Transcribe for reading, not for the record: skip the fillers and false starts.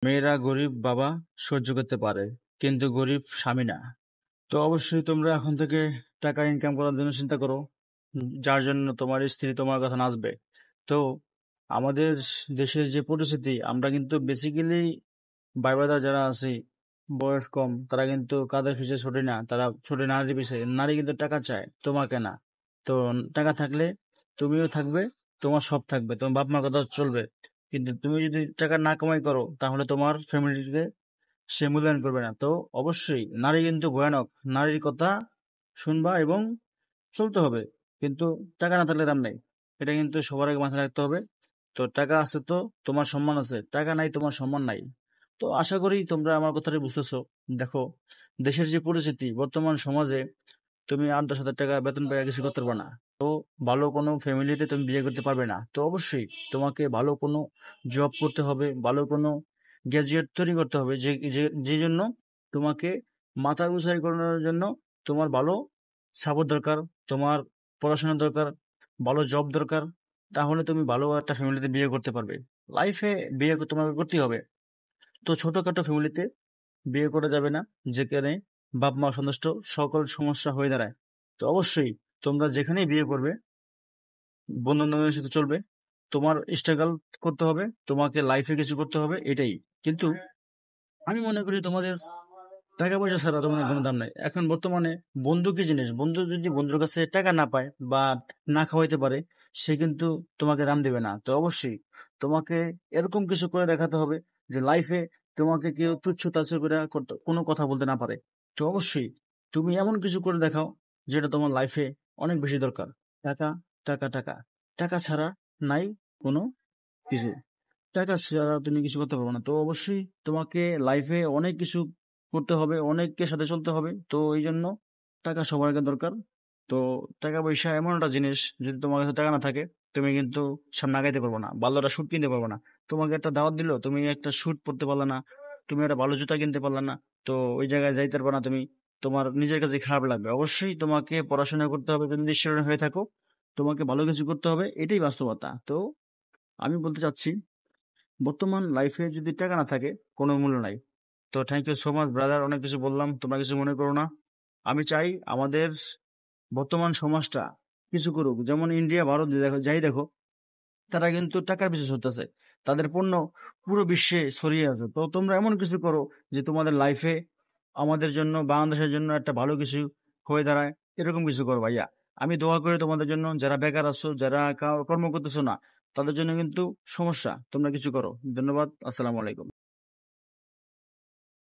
মেয়েরা গরিব বাবা সহ্য করতে পারে, কিন্তু গরিব স্বামী না। তো অবশ্যই তোমরা এখন থেকে টাকা ইনকাম করার জন্য চিন্তা করো, যার জন্য তোমার স্ত্রী তোমার কথা নাচবে। তো আমাদের দেশের যে পরিস্থিতি, আমরা কিন্তু বেসিক্যালি বাইবাদা যারা আছি, বয়স কম, তারা কিন্তু কাদের পিছে ছোটে না, তারা ছোটে নারীর পিছে। নারী কিন্তু টাকা চায়, তোমাকে না। তো টাকা থাকলে তুমিও থাকবে, তোমার সব থাকবে, তোমার বাপ মার কথা চলবে। কিন্তু তুমি যদি টাকা না কামাই করো, তাহলে তোমার ফ্যামিলিতে সে মূল্যায়ন করবে না। তো অবশ্যই নারী কিন্তু ভয়ানক, নারীর কথা শুনবা এবং চলতে হবে। কিন্তু টাকা না থাকলে দাম নেই, এটা কিন্তু সবার আগে মাথায় রাখতে হবে। তো টাকা আছে তো তোমার সম্মান আছে, টাকা নাই তোমার সম্মান নাই। তো আশা করি তোমরা আমার কথাটা বুঝতেছো। দেখো, দেশের যে পরিস্থিতি বর্তমান সমাজে, তুমি 8-10 হাজার টাকা বেতন পেয়ে কিছু করতে পারবে না। তো ভালো কোনো ফ্যামিলিতে তুমি বিয়ে করতে পারবে না। তো অবশ্যই তোমাকে ভালো কোনো জব করতে হবে, ভালো কোনো গ্র্যাজুয়েট তৈরি করতে হবে, যে যে যে জন্য তোমাকে মাথা গুছাই করানোর জন্য তোমার ভালো সাপোর্ট দরকার, তোমার পড়াশোনা দরকার, ভালো জব দরকার। তাহলে তুমি ভালো একটা ফ্যামিলিতে বিয়ে করতে পারবে। লাইফে বিয়ে তোমাকে করতেই হবে। তো ছোটখাটো ফ্যামিলিতে বিয়ে করা যাবে না, যেখানে বাপ মা সন্তুষ্ট সকল সমস্যা হয়ে দাঁড়ায়। তো অবশ্যই তোমরা যেখানেই বিয়ে করবে, বন্ধু বান্ধবের সাথে চলবে, তোমার স্ট্রাগল করতে হবে, তোমাকে লাইফে কিছু করতে হবে, এটাই। কিন্তু আমি মনে করি তোমাদের টাকা পয়সা ছাড়া তোমার কোনো দাম নাই এখন বর্তমানে। বন্ধু কি জিনিস? বন্ধু যদি বন্ধুর কাছে টাকা না পায় বা না খাওয়াইতে পারে, সে কিন্তু তোমাকে দাম দেবে না। তো অবশ্যই তোমাকে এরকম কিছু করে দেখাতে হবে যে লাইফে তোমাকে কেউ তুচ্ছ তাচ্ছ করে কোনো কথা বলতে না পারে। তো অবশ্যই তুমি এমন কিছু করে দেখাও যেটা তোমার লাইফে অনেক বেশি দরকার। টাকা, টাকা, টাকা, টাকা ছাড়া নাই কোনো কিছু। টাকা ছাড়া তুমি কিছু করতে পারবে না। তো অবশ্যই তোমাকে লাইফে অনেক কিছু করতে হবে, অনেকের সাথে চলতে হবে। তো এই জন্য টাকা সবার আগে দরকার। তো টাকা পয়সা এমন একটা জিনিস, যদি তোমার কাছে টাকা না থাকে, তুমি কিন্তু সামনে আগাইতে পারবো না, ভালো একটা শুট কিনতে পারবো না। তোমাকে একটা দাওয়াত দিল, তুমি একটা শুট পরতে পারলে না, তুমি একটা ভালো জুতা কিনতে পারলে না, তো ওই জায়গায় যাইতে পারবে না তুমি। তোমার নিজের কাছে খারাপ লাগবে। অবশ্যই তোমাকে পড়াশোনা করতে হবে, যদি স্টুডেন্ট হয়ে থাকো তোমাকে ভালো কিছু করতে হবে, এটাই বাস্তবতা। তো আমি বলতে চাচ্ছি, বর্তমান লাইফে যদি টাকা না থাকে, কোনো মূল্য নাই। তো thank you so much brother, অনেক কিছু বললাম, তোমরা কিছু মনে করো না। আমি চাই আমাদের বর্তমান সমাজটা কিছু করুক। যেমন ইন্ডিয়া, ভারত দেখো, যাই দেখো, তারা কিন্তু টাকার পিছু ছুটতেছে, তাদের পণ্য পুরো বিশ্বে ছড়িয়ে আছে। তো তোমরা এমন কিছু করো যে তোমাদের লাইফে আমাদের জন্য, বাংলাদেশের জন্য একটা ভালো কিছু হয়ে দাঁড়ায়। এরকম কিছু করো ভাইয়া। আমি দোয়া করি তোমাদের জন্য, যারা বেকার আছো, যারা কর্ম করতেছো না, তাদের জন্য কিন্তু সমস্যা। তোমরা কিছু করো। ধন্যবাদ, আসসালামু আলাইকুম।